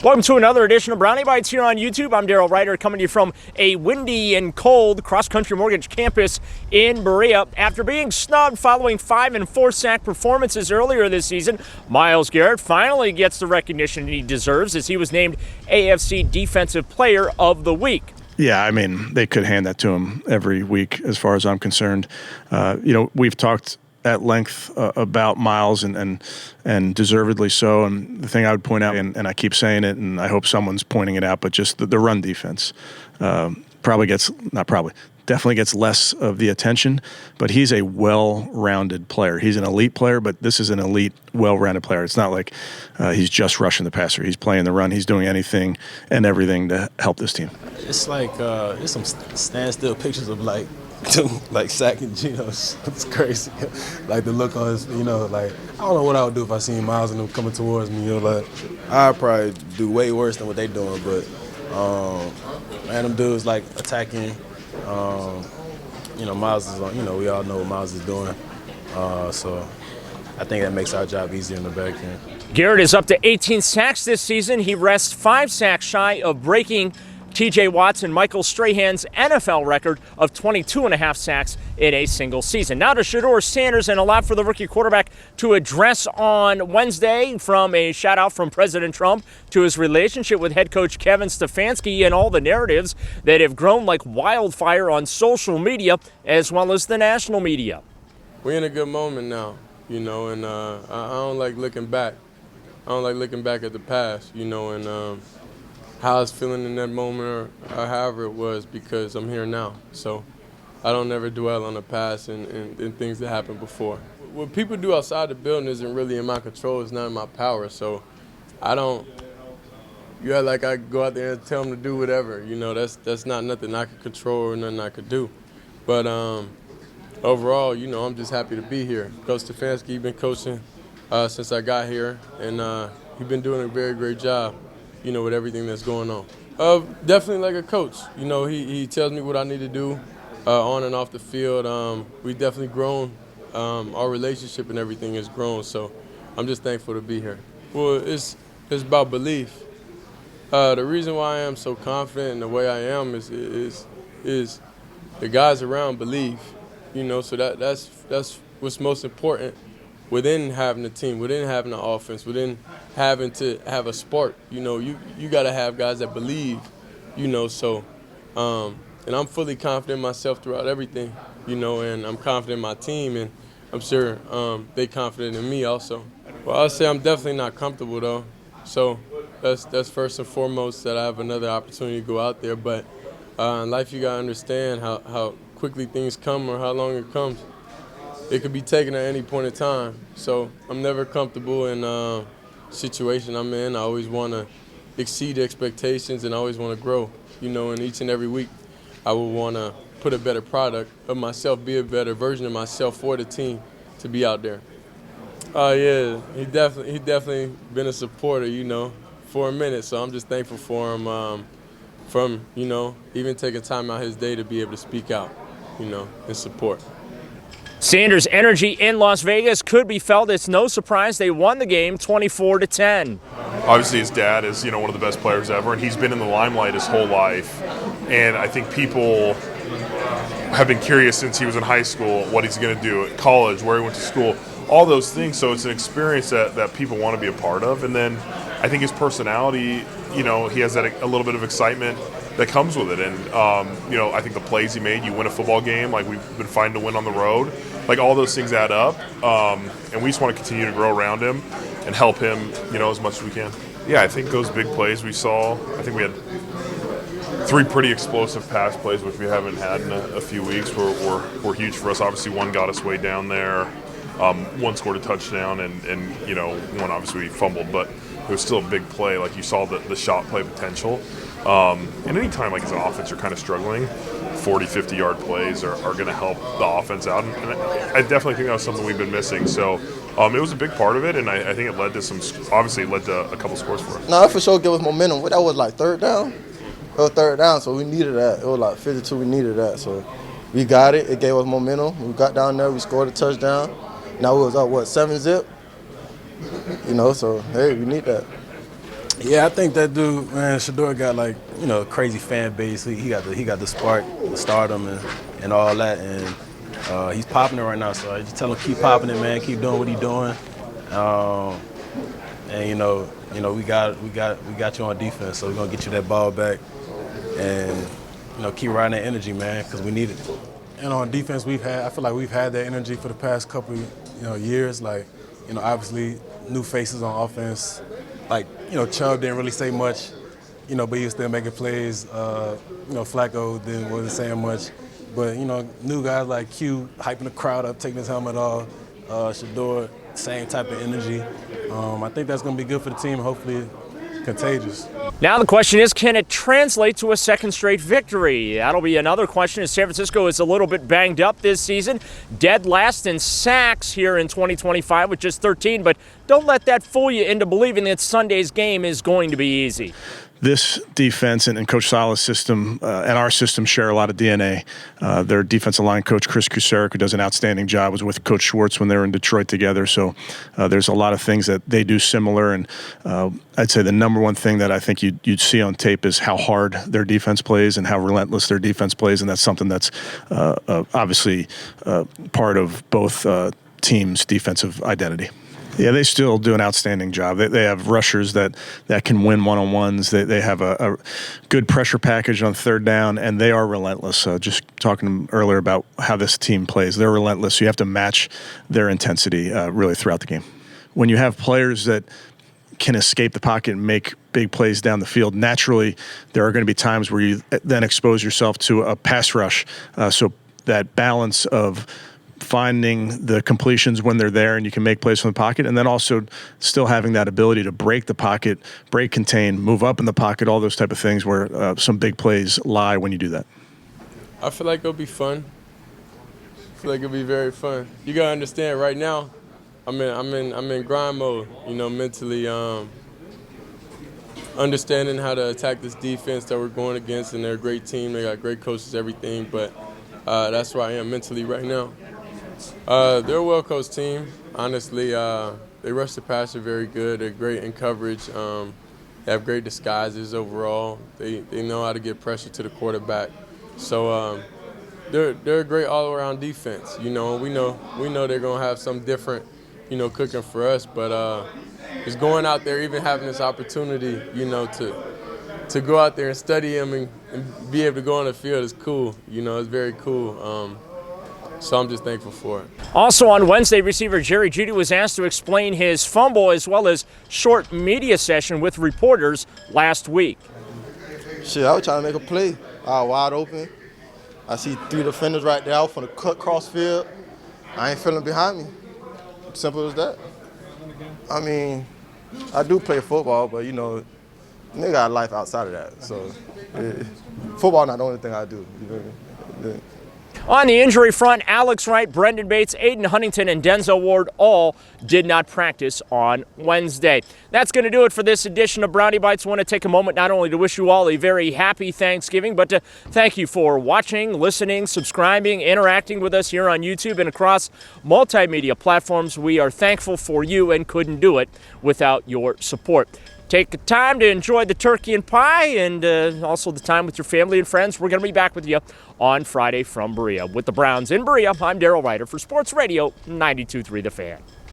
Welcome to another edition of Brownie Bites here on YouTube. I'm Daryl Ryder, coming to you from a windy and cold cross-country mortgage campus in Berea. After being snubbed following 5 and 4 sack performances earlier this season, Myles Garrett finally gets the recognition he deserves as he was named AFC Defensive Player of the Week. Yeah, I mean, they could hand that to him every week as far as I'm concerned. We've talked at length about Myles and deservedly so. And the thing I would point out, and I keep saying it, and I hope someone's pointing it out, but just the run defense definitely gets less of the attention, but he's a well-rounded player. He's an elite player, but this is an elite, well-rounded player. It's not like he's just rushing the passer. He's playing the run. He's doing anything and everything to help this team. It's like there's some standstill pictures of like sacking Geno's. It's crazy. Like the look on his, like I don't know what I would do if I seen Myles and them coming towards me. Like I'd probably do way worse than what they doing. But them dudes like attacking. Myles is on. We all know what Myles is doing. So I think that makes our job easier in the back end. Garrett is up to 18 sacks this season. He rests 5 sacks shy of breaking T.J. Watt's and Michael Strahan's NFL record of 22.5 sacks in a single season. Now to Shedeur Sanders, and a lot for the rookie quarterback to address on Wednesday, from a shout out from President Trump to his relationship with head coach Kevin Stefanski and all the narratives that have grown like wildfire on social media as well as the national media. We're in a good moment now, and I don't like looking back. I don't like looking back at the past, and how I was feeling in that moment or however it was, because I'm here now. So I don't ever dwell on the past and things that happened before. What people do outside the building isn't really in my control. It's not in my power. So I go out there and tell them to do whatever. That's not nothing I could control or nothing I could do. But overall, I'm just happy to be here. Coach Stefanski, been coaching since I got here, and he's been doing a very great job, with everything that's going on. Definitely like a coach. He tells me what I need to do on and off the field. We've definitely grown. Our relationship and everything has grown, so I'm just thankful to be here. Well, it's about belief. The reason why I am so confident in the way I am is the guys around believe. So that's what's most important within having a team, within having an offense, within having to have a spark. You got to have guys that believe, so and I'm fully confident in myself throughout everything, and I'm confident in my team, and I'm sure they confident in me also. Well, I'll say I'm definitely not comfortable though, so that's first and foremost, that I have another opportunity to go out there. But in life, you got to understand how quickly things come or how long it comes. It could be taken at any point in time. So I'm never comfortable in a situation I'm in. I always want to exceed expectations, and I always want to grow. And each and every week I will want to put a better product of myself, be a better version of myself for the team to be out there. Yeah, he definitely been a supporter, for a minute. So I'm just thankful for him from, even taking time out his day to be able to speak out, and support. Sanders' energy in Las Vegas could be felt. It's no surprise they won the game 24-10. Obviously, his dad is, one of the best players ever, and he's been in the limelight his whole life. And I think people have been curious since he was in high school what he's going to do at college, where he went to school, all those things. So it's an experience that people want to be a part of. And then I think his personality, he has that a little bit of excitement that comes with it. And, I think the plays he made, you win a football game, like we've been fighting to win on the road, like all those things add up. And we just want to continue to grow around him and help him, as much as we can. Yeah, I think those big plays we saw, I think we had 3 pretty explosive pass plays, which we haven't had in a few weeks, were huge for us. Obviously, one got us way down there. One scored a touchdown, and one obviously fumbled, but it was still a big play. Like, you saw the shot play potential. And anytime, like, as an offense, you're kind of struggling, 40, 50-yard plays are going to help the offense out. And I definitely think that was something we've been missing. So it was a big part of it, and I think it led to a couple scores for us. No, that for sure gave us momentum. That was like third down. It was third down, so we needed that. It was like 52, we needed that. So we got it. It gave us momentum. We got down there. We scored a touchdown. Now it was up, 7-zip? So, hey, we need that. Yeah, I think that dude, man, Shedeur got like, a crazy fan base. He got the spark, the stardom, and all that, and he's popping it right now. So I just tell him keep popping it, man. Keep doing what he's doing, and we got you on defense. So we're gonna get you that ball back, and keep riding that energy, man, because we need it. And on defense, I feel like we've had that energy for the past couple, years. Like, obviously new faces on offense. Like, Chubb didn't really say much, but he was still making plays. Flacco wasn't saying much. But, new guys like Q hyping the crowd up, taking his helmet off. Shedeur, same type of energy. I think that's going to be good for the team, hopefully contagious. Now the question is, can it translate to a second straight victory? That'll be another question as San Francisco is a little bit banged up this season. Dead last in sacks here in 2025 with just 13, but don't let that fool you into believing that Sunday's game is going to be easy. This defense and Coach Saleh's system and our system share a lot of DNA. Their defensive line coach, Chris Kuceric, who does an outstanding job, was with Coach Schwartz when they were in Detroit together. So there's a lot of things that they do similar. And I'd say the number one thing that I think you'd see on tape is how hard their defense plays and how relentless their defense plays. And that's something that's obviously part of both teams' defensive identity. Yeah, they still do an outstanding job. They have rushers that can win one-on-ones. They have a good pressure package on third down, and they are relentless. Just talking earlier about how this team plays, they're relentless. You have to match their intensity really throughout the game. When you have players that can escape the pocket and make big plays down the field, naturally there are going to be times where you then expose yourself to a pass rush. So that balance of finding the completions when they're there and you can make plays from the pocket, and then also still having that ability to break the pocket, break contain, move up in the pocket, all those type of things where some big plays lie when you do that. I feel like it'll be fun. I feel like it'll be very fun. You gotta understand right now, I'm in grind mode, mentally understanding how to attack this defense that we're going against, and they're a great team, they got great coaches, everything, but that's where I am mentally right now. They're a well-coached team. Honestly, they rush the passer very good. They're great in coverage. They have great disguises overall. They know how to get pressure to the quarterback. So they're a great all-around defense. We know they're gonna have some different, cooking for us. But just going out there, even having this opportunity, to go out there and study them and be able to go on the field is cool. It's very cool. So I'm just thankful for it. Also on Wednesday, receiver Jerry Jeudy was asked to explain his fumble as well as short media session with reporters last week. Shit, I was trying to make a play. I was wide open. I see 3 defenders right there out from the cut cross field. I ain't feeling behind me. Simple as that. I mean, I do play football, but nigga got life outside of that. So football not the only thing I do. You know what I mean? On the injury front, Alex Wright, Brendan Bates, Aiden Huntington, and Denzel Ward all did not practice on Wednesday. That's going to do it for this edition of Brownie Bites. I want to take a moment not only to wish you all a very happy Thanksgiving, but to thank you for watching, listening, subscribing, interacting with us here on YouTube and across multimedia platforms. We are thankful for you and couldn't do it without your support. Take the time to enjoy the turkey and pie and also the time with your family and friends. We're going to be back with you on Friday from Berea. With the Browns in Berea, I'm Daryl Ryder for Sports Radio 92.3 The Fan.